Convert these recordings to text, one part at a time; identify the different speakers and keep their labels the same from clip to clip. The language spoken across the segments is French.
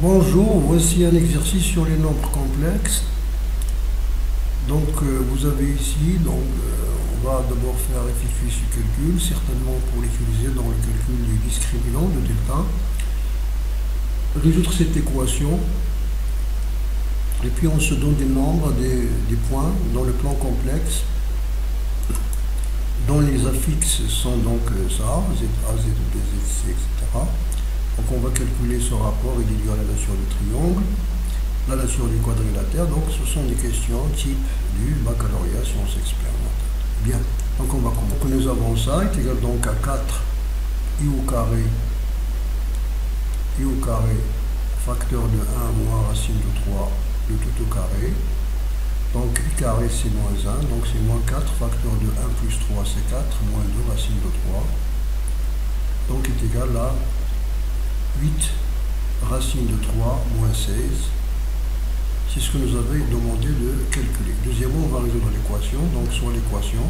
Speaker 1: Bonjour, voici un exercice sur les nombres complexes. Donc vous avez ici, on va d'abord faire effectuer ce calcul, certainement pour l'utiliser dans le calcul du discriminant de delta. Résoudre cette équation, et puis on se donne des nombres, des points dans le plan complexe, dont les affixes sont donc ça, ZA, ZB, ZC, etc. Donc on va calculer ce rapport et déduire la nature du triangle, la nature du quadrilatère. Donc ce sont des questions type du baccalauréat sciences expérimentales. Bien, donc on va commencer. Donc nous avons ça, est égal donc à 4 i au carré facteur de 1 moins racine de 3 de tout au carré. Donc i carré c'est moins 1, donc c'est moins 4, facteur de 1 plus 3 c'est 4, moins 2 racine de 3. Donc est égal à 8 racine de 3 moins 16. C'est ce que nous avons demandé de calculer. Deuxièmement, on va résoudre l'équation. Donc soit l'équation.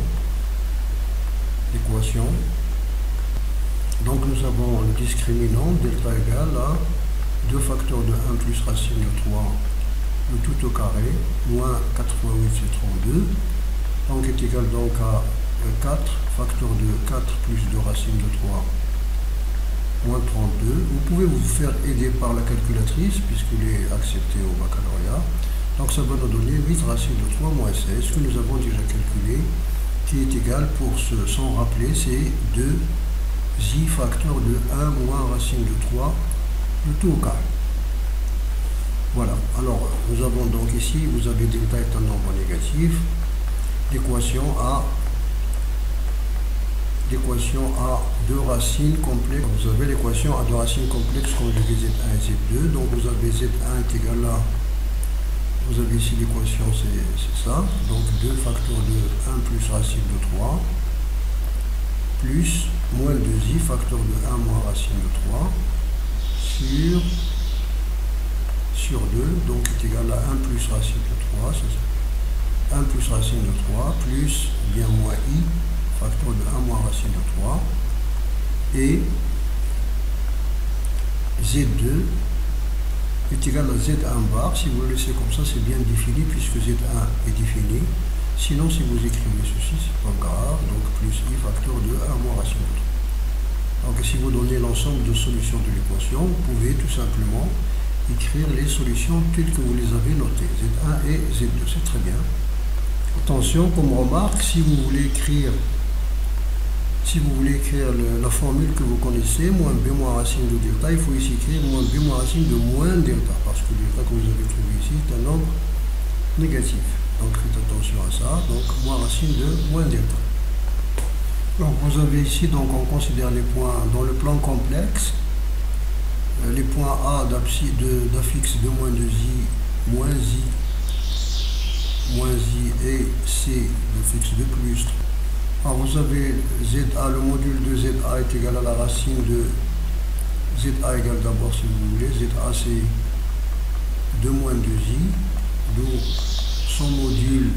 Speaker 1: Donc nous avons le discriminant delta égale à 2 facteurs de 1 plus racine de 3 le tout au carré, moins 4 fois 8 c'est 32. Donc est égal donc à 4 facteur de 4 plus 2 racine de 3 moins 32. Vous pouvez vous faire aider par la calculatrice puisqu'il est accepté au baccalauréat. Donc ça va nous donner 8 racine de 3 moins 16 que nous avons déjà calculé, qui est égal, pour s'en rappeler, c'est 2i facteur de 1 moins racine de 3 le tout au carré. Voilà, alors nous avons donc ici, vous avez delta est un nombre négatif, l'équation a 2 racines complexes. Vous avez l'équation à 2 racines complexes conjuguées Z1 et Z2. Donc vous avez Z1 est égal à, vous avez ici l'équation, c'est ça. Donc 2 facteur de 1 plus racine de 3 plus moins 2i facteur de 1 moins racine de 3 sur 2. Donc est égal à 1 plus racine de 3. 1 plus racine de 3 plus bien moins i facteur de 1 moins racine de 3, et Z2 est égal à Z1 bar. Si vous le laissez comme ça, c'est bien défini puisque Z1 est défini. Sinon, si vous écrivez ceci, c'est pas grave. Donc plus i facteur de 1 moins racine de 3. Donc si vous donnez l'ensemble de solutions de l'équation, vous pouvez tout simplement écrire les solutions telles que vous les avez notées, Z1 et Z2, c'est très bien. Attention, comme remarque, si vous voulez écrire la formule que vous connaissez, moins b moins racine de delta, il faut ici écrire moins b moins racine de moins delta, parce que le delta que vous avez trouvé ici est un nombre négatif. Donc faites attention à ça, donc moins racine de moins delta. Donc vous avez ici, donc on considère les points dans le plan complexe, les points A d'affixe de moins 2i, moins i et C de fixe de plus 3. Alors vous avez ZA, le module de ZA est égal à la racine de ZA égale d'abord, si vous voulez, ZA c'est 2 moins 2i, d'où son module,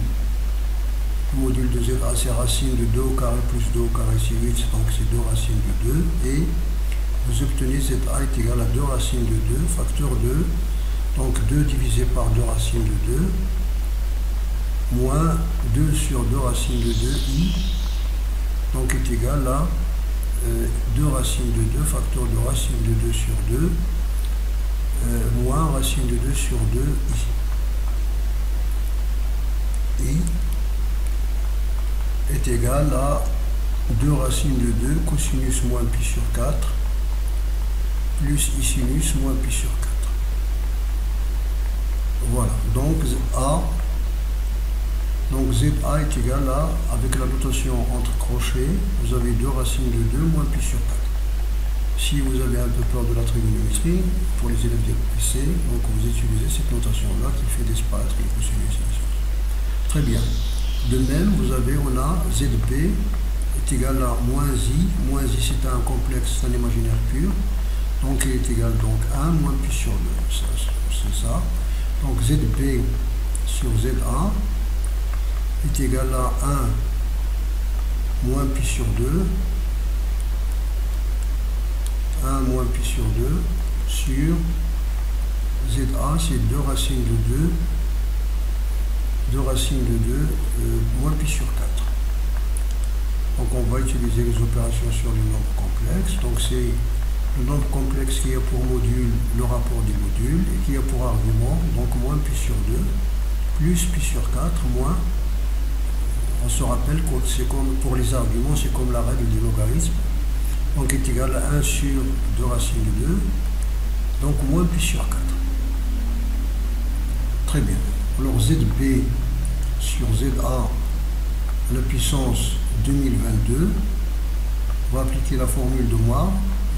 Speaker 1: le module de ZA c'est racine de 2 au carré plus 2 au carré c'est 8, donc c'est 2 racines de 2, et vous obtenez ZA est égal à 2 racines de 2, facteur 2, donc 2 divisé par 2 racines de 2, moins 2 sur 2 racines de 2i, donc est égal à 2 racines de 2, facteur de racine de 2 sur 2, moins racine de 2 sur 2i. I est égal à 2 racines de 2, cosinus moins pi sur 4, plus i sinus moins pi sur 4. Voilà, donc ZA est égal à, avec la notation entre crochets, vous avez 2 racines de 2 moins pi sur 4. Si vous avez un peu peur de la trigonométrie, pour les élèves de PC, donc vous utilisez cette notation-là qui fait disparaître les cosinus et les sinus. Très bien. De même, on a ZB est égal à moins i c'est un complexe, c'est un imaginaire pur, donc il est égal donc 1 moins pi sur 2, c'est ça. Donc ZB sur ZA est égal à 1 moins pi sur 2, 1 moins pi sur 2 sur ZA, c'est 2 racines de 2 moins pi sur 4. Donc on va utiliser les opérations sur les nombres complexes. Donc c'est le nombre complexe qui a pour module le rapport des modules et qui a pour argument donc moins pi sur 2 plus pi sur 4 moins, on se rappelle que c'est comme pour les arguments, c'est comme la règle du logarithme, donc est égal à 1 sur 2 racines de 2, donc moins pi sur 4. Très bien. Alors ZB sur ZA à la puissance 2022, on va appliquer la formule de Moivre,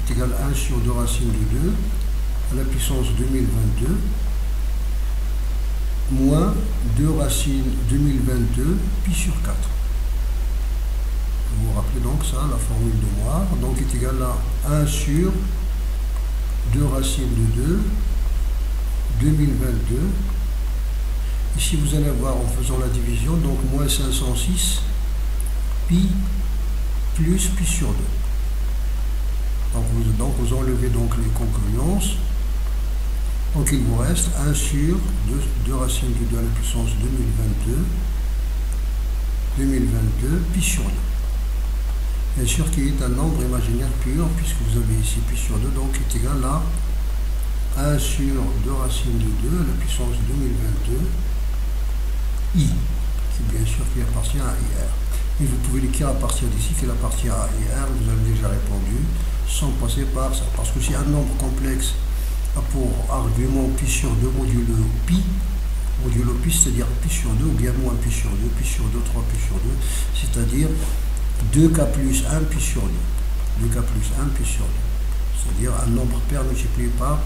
Speaker 1: est égal à 1 sur 2 racines de 2 à la puissance 2022, moins 2 racines 2022 pi sur 4. Vous vous rappelez donc ça, la formule de Moivre, donc est égal à 1 sur 2 racines de 2, 2022. Ici vous allez voir en faisant la division, donc moins 506 pi plus pi sur 2. Donc vous enlevez donc les concurrences. Donc il vous reste 1 sur 2 racines de 2 à la puissance 2022 pi sur 2. Bien sûr qui est un nombre imaginaire pur, puisque vous avez ici pi sur 2, donc est égal à 1 sur 2 racines de 2 à la puissance 2022 i, qui bien sûr qui appartient à IR. Et vous pouvez l'écrire à partir d'ici qu'il appartient à IR, vous avez déjà répondu, sans passer par ça. Parce que si un nombre complexe a pour argument pi sur 2 modulo pi, c'est-à-dire pi sur 2, ou bien moins pi sur 2, pi sur 2, 3 pi sur 2, c'est-à-dire 2k plus 1 pi sur 2. 2k plus 1 pi sur 2. C'est-à-dire un nombre pair multiplié par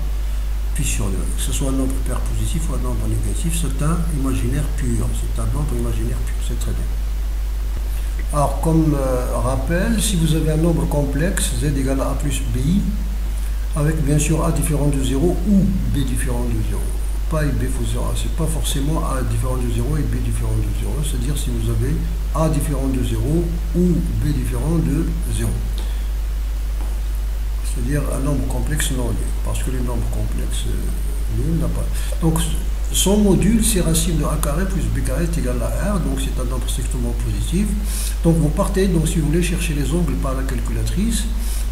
Speaker 1: pi sur 2. Que ce soit un nombre pair positif ou un nombre négatif, c'est un imaginaire pur. C'est un nombre imaginaire pur, c'est très bien. Alors, comme rappel, si vous avez un nombre complexe, z égale à plus bi, avec bien sûr a différent de 0 ou b différent de 0. Pas et b fois 0, c'est pas forcément a différent de 0 et b différent de 0, c'est-à-dire si vous avez a différent de 0 ou b différent de 0. C'est-à-dire un nombre complexe non lié, parce que les nombres complexes nuls n'a pas. Donc son module, c'est racine de a carré plus b carré est égal à r, donc c'est un nombre strictement positif. Donc vous partez, donc si vous voulez chercher les angles par la calculatrice,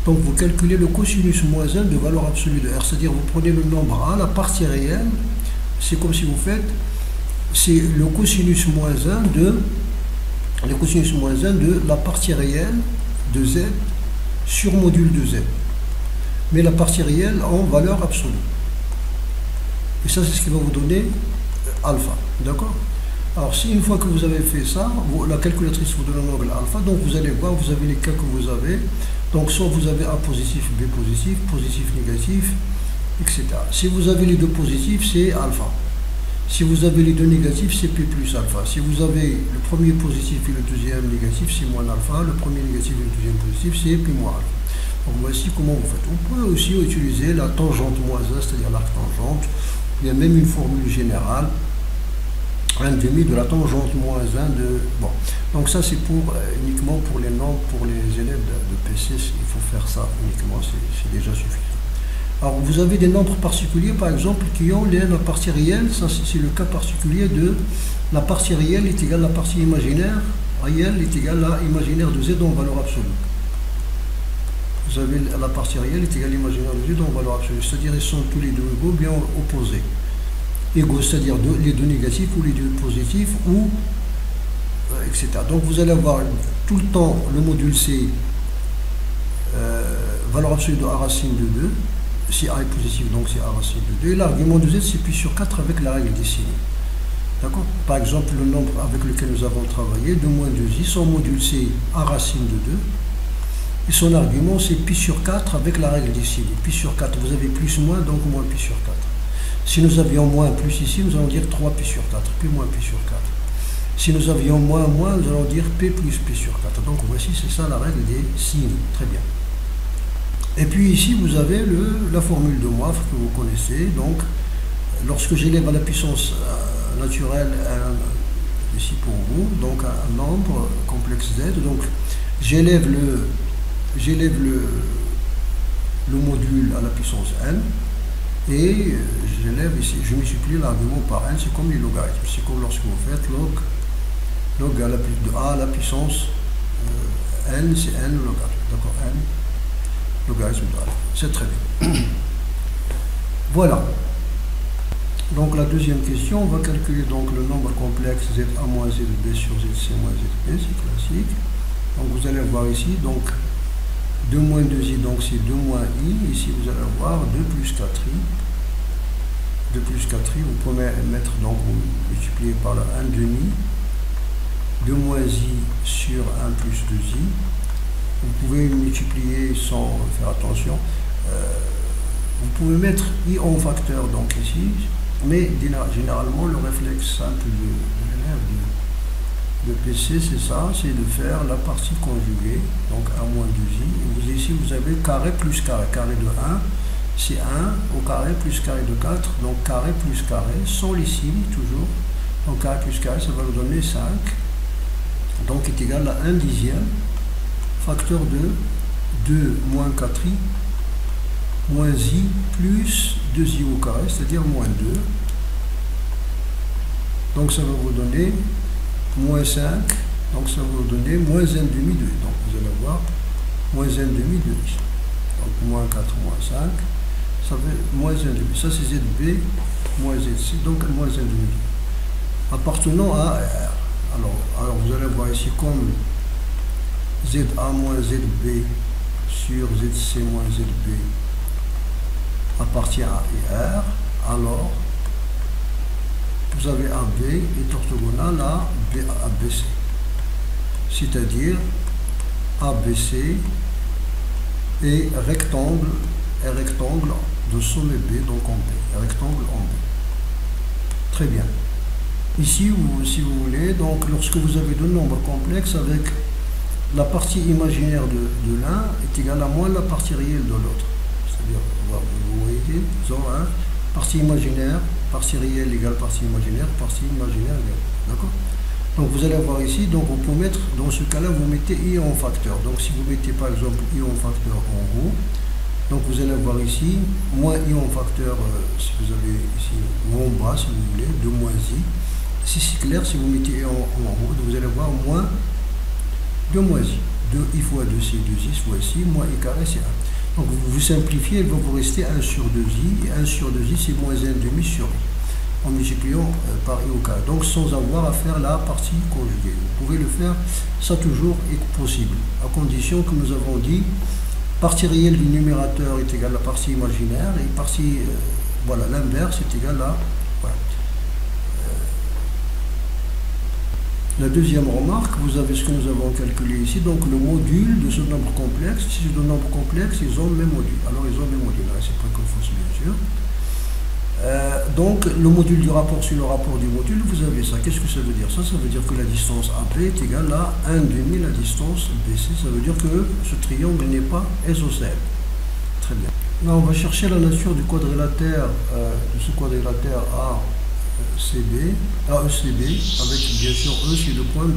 Speaker 1: donc vous calculez le cosinus moins 1 de valeur absolue de r, c'est-à-dire vous prenez le nombre a, la partie réelle, c'est comme si vous faites, c'est le cosinus moins 1 de la partie réelle de z sur module de z, mais la partie réelle en valeur absolue. Et ça, c'est ce qui va vous donner alpha. D'accord? Alors, si une fois que vous avez fait ça, la calculatrice vous donne un angle alpha, donc vous allez voir, vous avez les cas que vous avez. Donc, soit vous avez A positif, B positif, positif, négatif, etc. Si vous avez les deux positifs, c'est alpha. Si vous avez les deux négatifs, c'est P plus alpha. Si vous avez le premier positif et le deuxième négatif, c'est moins alpha. Le premier négatif et le deuxième positif, c'est P moins alpha. Donc, voici comment vous faites. On peut aussi utiliser la tangente moins 1, c'est-à-dire l'arc tangente. Il y a même une formule générale, 1 demi de la tangente moins 1 de... Bon, donc ça c'est pour uniquement pour les nombres, pour les élèves de PC, il faut faire ça uniquement, c'est déjà suffisant. Alors vous avez des nombres particuliers par exemple qui ont la partie réelle, ça c'est le cas particulier de la partie réelle est égale à la partie imaginaire, réelle est égale à imaginaire de z en valeur absolue. Vous avez la partie réelle est égale à l'imaginaire de z en valeur absolue, c'est-à-dire ils sont tous les deux égaux, bien opposés. Égaux, c'est-à-dire les deux négatifs ou les deux positifs, ou etc. Donc vous allez avoir tout le temps le module C, valeur absolue de A racine de 2, si A est positif, donc c'est A racine de 2, et l'argument de Z c'est pi sur 4 avec la règle dessinée. D'accord? Par exemple, le nombre avec lequel nous avons travaillé, 2 moins 2i, son module c'est A racine de 2, et son argument c'est pi sur 4 avec la règle dessinée. Pi sur 4, vous avez plus moins, donc moins pi sur 4. Si nous avions moins plus ici, nous allons dire 3 pi sur 4, P moins pi sur 4. Si nous avions moins moins, nous allons dire P plus pi sur 4. Donc voici, c'est ça la règle des signes. Très bien. Et puis ici, vous avez la formule de Moivre que vous connaissez. Donc, lorsque j'élève à la puissance naturelle, ici pour vous, donc un nombre complexe Z, donc j'élève le module à la puissance n, Et j'élève ici, je multiplie l'argument par n, c'est comme les logarithmes. C'est comme lorsque vous faites log à la puissance n, c'est n logarithme. D'accord, n logarithme de a. C'est très bien. Voilà. Donc la deuxième question, on va calculer donc le nombre complexe za moins zb sur zc moins zb, c'est classique. Donc vous allez voir ici, donc 2 moins 2i, donc c'est 2 moins i. Ici vous allez avoir 2 plus 4i. 2 plus 4i, vous pouvez mettre, donc vous multipliez par le 1 demi. 2 moins i sur 1 plus 2i. Vous pouvez multiplier sans faire attention. Vous pouvez mettre i en facteur, donc ici. Mais généralement, le réflexe simple de l'élève de PC, c'est ça, c'est de faire la partie conjuguée, donc 1 moins 2i. Et vous, ici, vous avez carré plus carré. Carré de 1, c'est 1 au carré plus carré de 4. Donc carré plus carré, sans les signes, toujours. Donc carré plus carré, ça va nous donner 5. Donc est égal à 1 dixième, facteur de 2 moins 4i, moins i plus 2i au carré, c'est-à-dire moins 2. Donc ça va vous donner moins 5, donc ça va vous donner moins 1 demi de i. Donc vous allez avoir moins 1 demi de i. Donc moins 4, moins 5, ça fait moins 1 demi. Ça c'est zb, moins zc, donc moins 1 demi de i. Appartenant à R. Alors vous allez voir ici comme za moins zb sur zc moins zb appartient à R, alors vous avez AB est orthogonal à ABC, c'est-à-dire ABC est rectangle de sommet B, donc en B, rectangle en B. Très bien. Ici, si vous voulez, donc lorsque vous avez deux nombres complexes avec la partie imaginaire de l'un est égale à moins la partie réelle de l'autre. C'est-à-dire, vous voyez, ils ont un partie imaginaire, partie réelle égale partie imaginaire égale. D'accord? Donc vous allez voir ici, donc on peut mettre, dans ce cas-là, vous mettez i en facteur. Donc si vous mettez par exemple i en facteur en haut, donc vous allez voir ici, moins i en facteur, si vous avez ici, ou en bas, si vous voulez, 2 moins i. Si c'est clair, si vous mettez i en haut, vous allez voir moins 2 moins i. 2i fois 2c, 2i fois c, moins i carré, c'est 1. Donc vous simplifiez, il va vous rester 1 sur 2i, et 1 sur 2i c'est moins 1 demi sur i, en multipliant par i au carré. Donc sans avoir à faire la partie conjuguée. Vous pouvez le faire, ça toujours est possible, à condition que nous avons dit, partie réelle du numérateur est égale à la partie imaginaire, et partie, voilà, l'inverse est égal à, voilà. La deuxième remarque, vous avez ce que nous avons calculé ici, donc le module de ce nombre complexe. Si c'est un nombre complexe, ils ont le même module. Alors ils ont le même module, c'est pas qu'on fausse bien sûr. Donc le module du rapport sur le rapport du module, vous avez ça. Qu'est-ce que ça veut dire? Ça veut dire que la distance AB est égale à 1 demi la distance BC. Ça veut dire que ce triangle n'est pas isocèle. Très bien. Là, on va chercher la nature du quadrilatère, de ce quadrilatère AECB, avec bien sûr E, c'est le point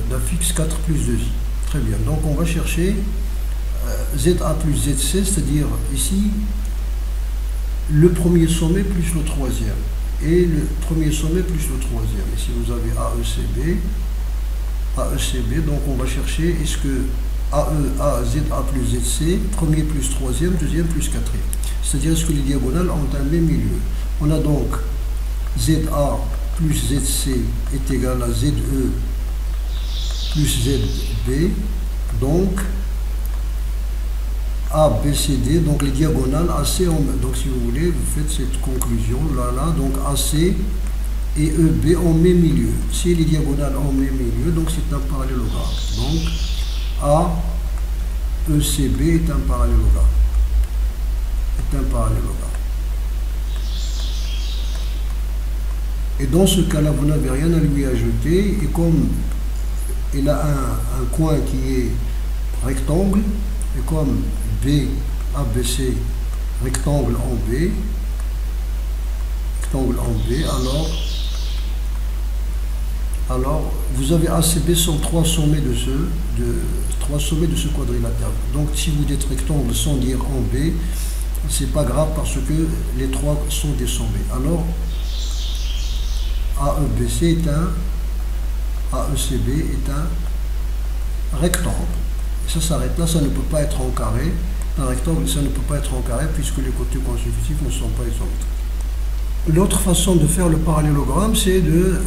Speaker 1: d'un fixe 4 plus 2i. Très bien. Donc on va chercher ZA plus ZC, c'est-à-dire ici le premier sommet plus le troisième. Et le premier sommet plus le troisième. Ici vous avez AECB, donc on va chercher est-ce que ZA plus ZC, premier plus troisième, deuxième plus quatrième. C'est-à-dire est-ce que les diagonales ont un même milieu. On a donc ZA plus ZC est égal à ZE plus ZB, donc ABCD, donc les diagonales AC en même. Donc si vous voulez, vous faites cette conclusion là, donc AC et EB en même milieu. Si les diagonales en même milieu, donc c'est un parallélogramme. Donc AECB est un parallélogramme. Et dans ce cas-là, vous n'avez rien à lui ajouter. Et comme il a un coin qui est rectangle, et comme ABC, rectangle en B, alors vous avez ACB sont trois sommets de ce quadrilatère. Donc si vous dites rectangle sans dire en B, c'est pas grave parce que les trois sont des sommets. Alors, AEBC est AECB est un rectangle. Et ça s'arrête là, ça ne peut pas être en carré. Un rectangle, ça ne peut pas être en carré puisque les côtés consécutifs ne sont pas isométriques. L'autre façon de faire le parallélogramme, c'est de,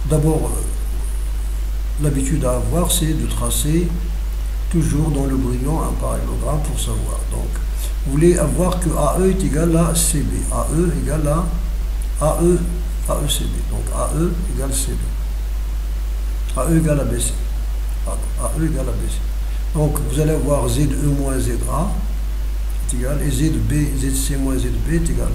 Speaker 1: d'abord, l'habitude à avoir, c'est de tracer toujours dans le brouillon un parallélogramme pour savoir. Donc, vous voulez avoir que AE est égal à CB. AE égale à AECB. Donc, AE égale CB. AE égale à BC. Pardon, AE égale à BC. Donc, vous allez avoir ZE moins ZA est égal, et ZC moins ZB est égal.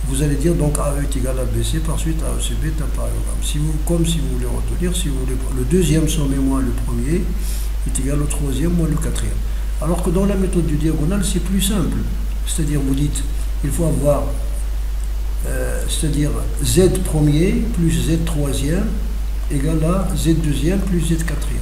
Speaker 1: Vous allez dire donc AE est égal à BC, par suite AECB est un parallélogramme. Comme si vous voulez retenir, si vous voulez, le deuxième sommet moins le premier est égal au troisième moins le quatrième. Alors que dans la méthode du diagonal, c'est plus simple. C'est-à-dire, vous dites, il faut avoir, c'est-à-dire Z premier plus Z troisième égale à Z deuxième plus Z quatrième.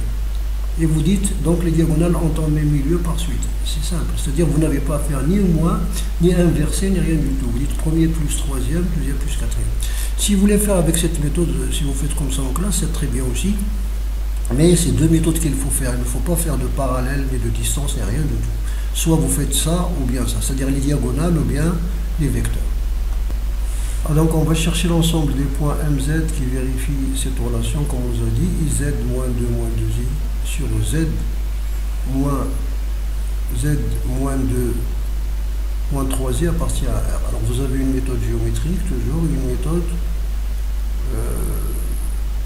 Speaker 1: Et vous dites, donc les diagonales ont en même milieu par suite. C'est simple. C'est-à-dire, vous n'avez pas à faire ni au moins, ni inverser, ni rien du tout. Vous dites premier plus troisième, deuxième plus quatrième. Si vous voulez faire avec cette méthode, si vous faites comme ça en classe, c'est très bien aussi. Mais c'est deux méthodes qu'il faut faire. Il ne faut pas faire de parallèle, ni de distance, ni rien du tout. Soit vous faites ça, ou bien ça. C'est-à-dire les diagonales, ou bien les vecteurs. Alors, donc on va chercher l'ensemble des points MZ qui vérifient cette relation, comme on vous a dit, IZ moins 2 moins 2I sur Z moins 2 moins 3I appartient à R. Alors vous avez une méthode géométrique, toujours une méthode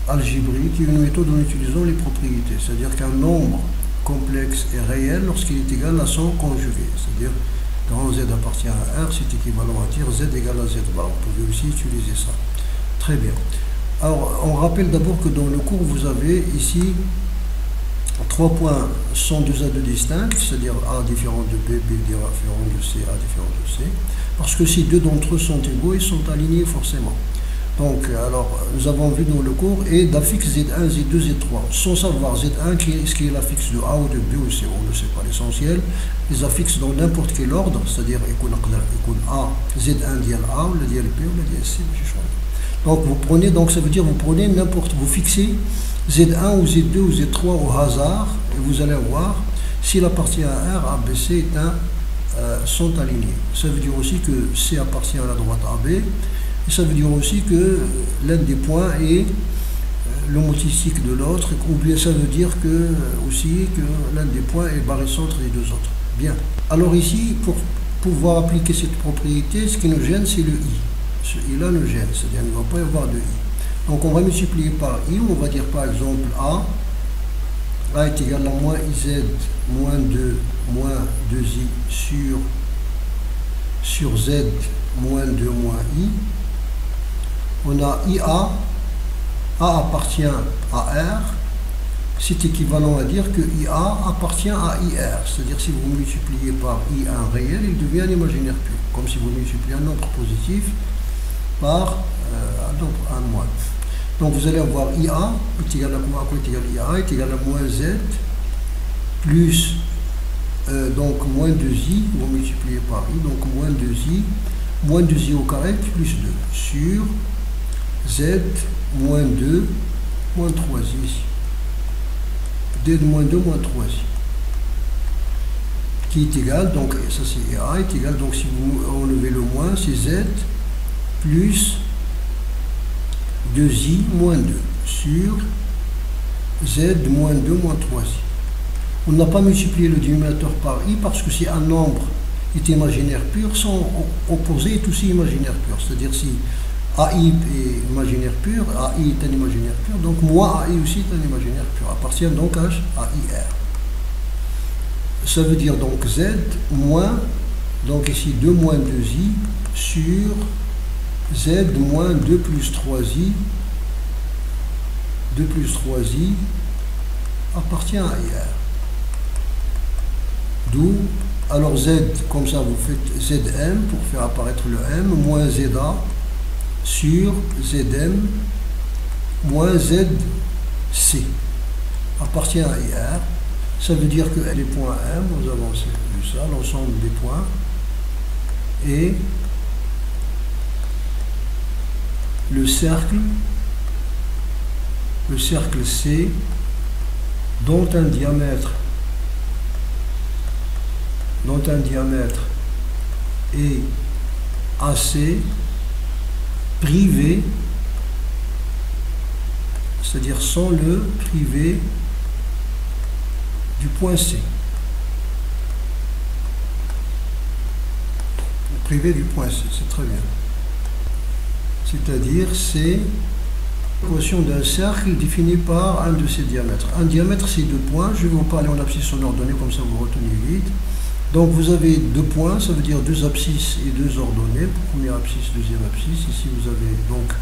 Speaker 1: algébrique et une méthode en utilisant les propriétés. C'est-à-dire qu'un nombre complexe est réel lorsqu'il est égal à son conjugué. C'est-à-dire quand Z appartient à R, c'est équivalent à dire Z égale à Z bar. Vous pouvez aussi utiliser ça. Très bien. Alors on rappelle d'abord que dans le cours vous avez ici 3 points sont 2 A2 distincts, c'est-à-dire A différent de B, B différent de C, A différent de C, parce que si deux d'entre eux sont égaux, ils sont alignés forcément. Donc, alors, nous avons vu dans le cours, et d'affixe Z1, Z2, Z3, sans savoir Z1 ce qui est l'affixe de A ou de B ou C, on ne sait pas l'essentiel, les affixes dans n'importe quel ordre, c'est-à-dire A, Z1 dial A, ou le dial B, ou le dial C, donc vous prenez, donc ça veut dire vous prenez n'importe, vous fixez Z1 ou Z2 ou Z3 au hasard, et vous allez voir s'il appartient à R, A, B, C sont alignés. Ça veut dire aussi que C appartient à la droite AB, et ça veut dire aussi que l'un des points est l'homotistique de l'autre, ou bien ça veut dire que aussi que l'un des points est barycentre des deux autres. Bien. Alors ici, pour pouvoir appliquer cette propriété, ce qui nous gêne, c'est le I. Ce I-là nous gêne, c'est-à-dire qu'il ne va pas y avoir de I. Donc on va multiplier par I, on va dire par exemple A est égal à moins IZ moins 2 moins 2I sur Z moins 2 moins I. On a IA, A appartient à R, c'est équivalent à dire que IA appartient à IR, c'est-à-dire si vous multipliez par I un réel, il devient un imaginaire pur, comme si vous multipliez un nombre positif par un moins. Donc vous allez avoir IA est égal à quoi est égal à IA est égal à moins Z plus donc moins 2I, vous multipliez par I, donc moins 2I au carré plus 2 sur Z moins 2 moins 3I. D de moins 2 moins 3I. Qui est égal, donc ça c'est A est égal, donc si vous enlevez le moins, c'est Z plus 2I moins 2 sur Z moins 2 moins 3I. On n'a pas multiplié le dénominateur par I parce que si un nombre est imaginaire pur, son opposé est aussi imaginaire pur. C'est-à-dire si AI est imaginaire pur, AI est un imaginaire pur, donc moins AI aussi est un imaginaire pur, appartient donc à AIR. Ça veut dire donc Z moins, donc ici 2 moins 2I sur Z moins 2 plus 3I, 2 plus 3I appartient à IR. D'où, alors Z, comme ça vous faites Zm pour faire apparaître le M, moins ZA sur Zm moins ZC appartient à IR. Ça veut dire que les points M, nous avons vu ça, l'ensemble des points et le cercle C dont un diamètre est AC privé, c'est-à-dire sans le privé du point C. Le privé du point C, c'est très bien. C'est-à-dire c'est l'équation d'un cercle définie par un de ses diamètres. Un diamètre, c'est 2 points. Je vais vous parler en abscisse en ordonnée, comme ça vous retenez vite. Donc vous avez 2 points, ça veut dire 2 abscisses et 2 ordonnées. Première abscisse, deuxième abscisse. Ici vous avez donc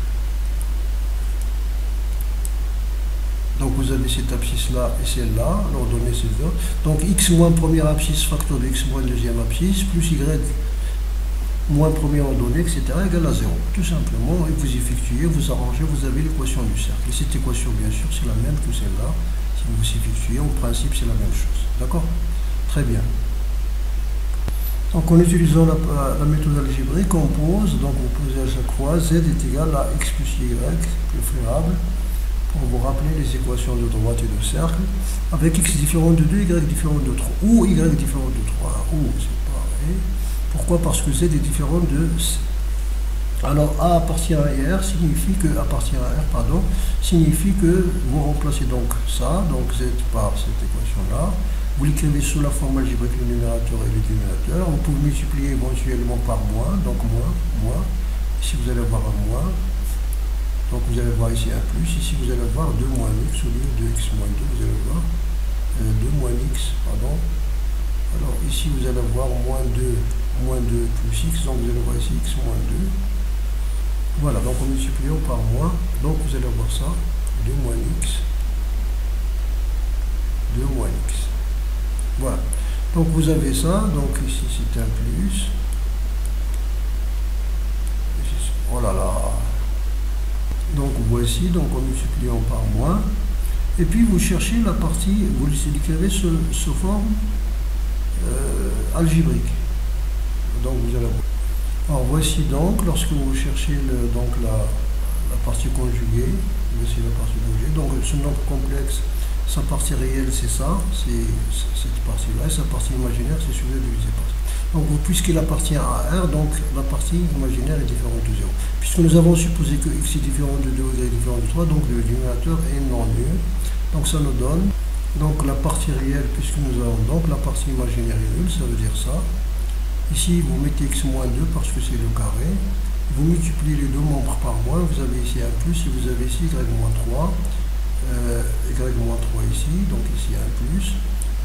Speaker 1: vous avez cette abscisse-là et celle-là. L'ordonnée c'est ça. Donc x moins première abscisse, facteur de x moins deuxième abscisse, plus y moins première ordonnée, etc. égale à 0. Tout simplement, et vous effectuez, vous arrangez, vous avez l'équation du cercle. Et cette équation, bien sûr, c'est la même que celle-là. Si vous effectuez, en principe, c'est la même chose. D'accord? Très bien. Donc, en utilisant la méthode algébrique, on pose, donc vous posez à chaque fois, z est égal à x plus y, préférable, pour vous rappeler les équations de droite et de cercle, avec x différent de 2, y différent de 3, ou y différent de 3, ou c'est pareil. Pourquoi? Parce que z est différent de c. Alors A appartient à R signifie que signifie que vous remplacez donc ça, donc z par cette équation-là. Vous l'écrivez sous la forme algébrique, le numérateur et le dénominateur. Vous pouvez multiplier éventuellement par moins, donc moins. Ici vous allez avoir un moins. Donc vous allez voir ici un plus. Ici vous allez voir 2 moins x au lieu de x moins 2. Vous allez voir 2 moins x, pardon. Alors ici vous allez avoir moins 2 plus x, donc vous allez voir ici x moins 2. Voilà, donc en multipliant par moins, donc vous allez voir ça, 2 moins x, Voilà, donc vous avez ça, donc ici c'est un plus. Oh là là. Donc voici, donc en multipliant par moins. Et puis vous cherchez la partie, vous l'écrivez sous forme algébrique. Donc vous allez voir. Alors voici donc, lorsque vous cherchez la partie conjuguée, voici la partie conjuguée, donc ce nombre complexe, sa partie réelle c'est ça, c'est cette partie-là, et sa partie imaginaire c'est celui divisé par ça. Donc puisqu'il appartient à R, donc la partie imaginaire est différente de 0. Puisque nous avons supposé que x est différent de 2, y est différent de 3, donc le dénominateur est non nul. Donc ça nous donne donc la partie réelle, puisque nous avons donc la partie imaginaire est nulle, ça veut dire ça. Ici, vous mettez x moins 2 parce que c'est le carré. Vous multipliez les deux membres par moins. Vous avez ici un plus et vous avez ici y moins 3. Y moins 3 ici. Donc ici un plus.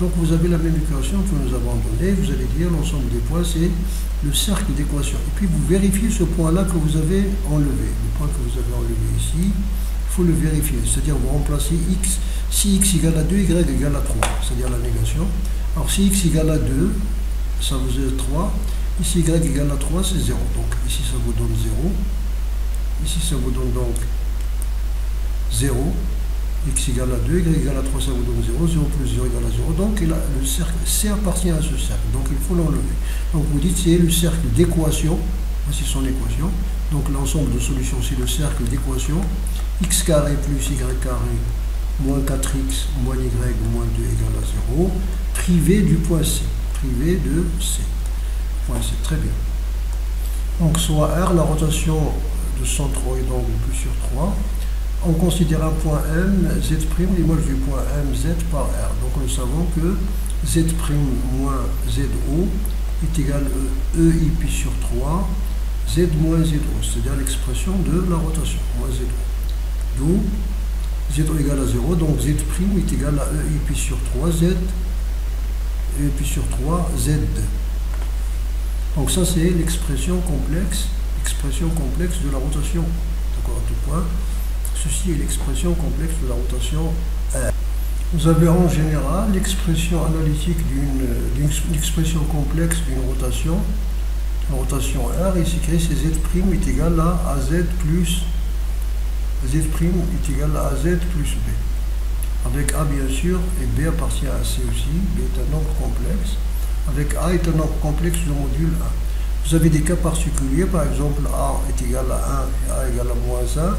Speaker 1: Donc vous avez la même équation que nous avons donnée. Vous allez dire l'ensemble des points, c'est le cercle d'équation. Et puis vous vérifiez ce point-là que vous avez enlevé. Le point que vous avez enlevé ici, il faut le vérifier. C'est-à-dire vous remplacez x. Si x égale à 2, y égale à 3. C'est-à-dire la négation. Alors si x égale à 2, ça vous est 3, ici y égale à 3, c'est 0, donc ici ça vous donne 0, ici ça vous donne donc 0, x égale à 2, y égale à 3, ça vous donne 0, 0 plus 0 égale à 0, donc le cercle C appartient à ce cercle, donc il faut l'enlever. Donc vous dites c'est le cercle d'équation, voici son équation, donc l'ensemble de solutions c'est le cercle d'équation, x carré plus y carré moins 4x moins y moins 2 égale à 0, privé du point C. Privé de C. Point C, très bien. Donc soit R, la rotation de centre est donc plus sur 3. On considère un point M, Z', l'image du point M, Z par R. Donc nous savons que Z' moins ZO est égal à EI pi sur 3, Z moins ZO, c'est-à-dire l'expression de la rotation, moins ZO. D'où ZO égale à 0, donc Z' est égal à EI pi sur 3, Z et puis sur 3, Z. Donc ça c'est l'expression complexe de la rotation. D'accord, à tout point. Ceci est l'expression complexe de la rotation R. Vous avez en général l'expression analytique d'une expression complexe d'une rotation. La rotation R, il s'écrit c'est Z' est égal à AZ plus Z' est égal à AZ plus B. Avec A bien sûr, et B appartient à C aussi. B est un nombre complexe. Avec A est un nombre complexe de module 1. Vous avez des cas particuliers, par exemple A est égal à 1 et A égale à moins 1.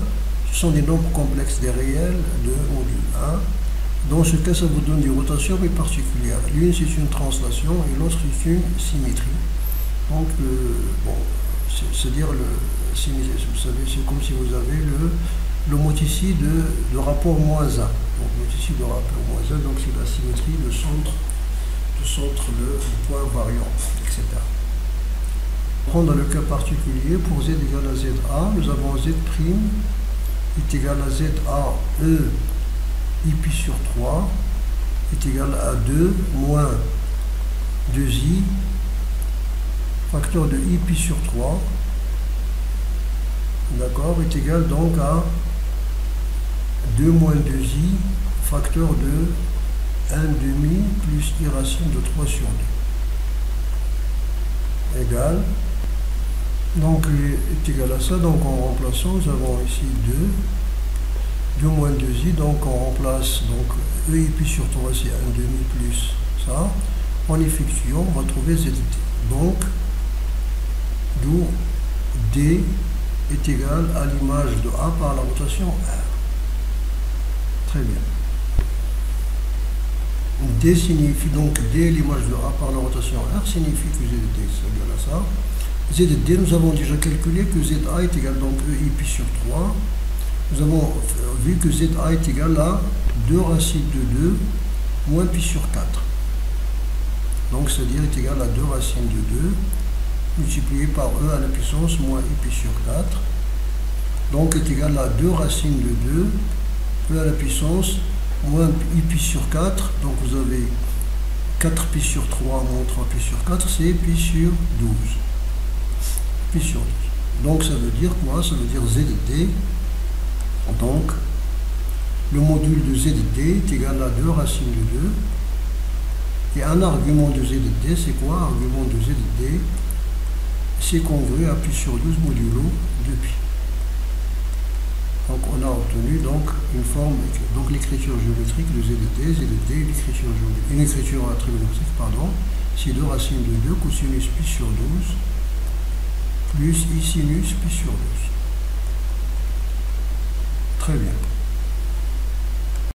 Speaker 1: Ce sont des nombres complexes des réels de module 1. Dans ce cas, ça vous donne des rotations mais particulières. L'une, c'est une translation et l'autre, c'est une symétrie. Donc, bon, c'est-à-dire, vous savez, c'est comme si vous avez le motici de rapport moins 1. Donc, motici de rapport moins 1, donc c'est la symétrie, le centre, le point variant, etc. Prendre le cas particulier, pour z égale à ZA, nous avons Z' est égal à ZA E I pi sur 3 est égal à 2 moins 2i facteur de I pi sur 3, d'accord, est égal donc à 2 moins 2i facteur de 1 demi plus I racine de 3 sur 2 égale, donc est égal à ça, donc en remplaçant, nous avons ici 2 moins 2i, donc on remplace donc E I pi sur 3, c'est 1 demi plus ça, en effectuant, on va trouver ZD. Donc, d'où D est égal à l'image de A par la rotation R. Très bien. D signifie donc D, l'image de A par la rotation R, signifie que ZD c'est égal à ça. ZD, nous avons déjà calculé que ZA est égal donc E I pi sur 3. Nous avons vu que ZA est égal à 2 racines de 2 moins pi sur 4. Donc, c'est-à-dire est égal à 2 racines de 2 multiplié par E à la puissance moins I pi sur 4. Donc, est égal à 2 racines de 2, E à la puissance moins I pi sur 4. Donc, vous avez 4 pi sur 3 moins 3 pi sur 4, c'est pi sur 12. Pi sur 12. Donc, ça veut dire quoi? Ça veut dire ZD. Donc, le module de ZD est égal à 2 racines de 2. Et un argument de ZD, c'est quoi? Argument de ZD, c'est congru à pi sur 12 modulo 2pi. Donc, on a obtenu donc une forme, donc l'écriture géométrique de ZD, une écriture trigonométrique, pardon, c'est 2 racines de 2 cosinus pi sur 12 plus I sinus pi sur 12. Très bien.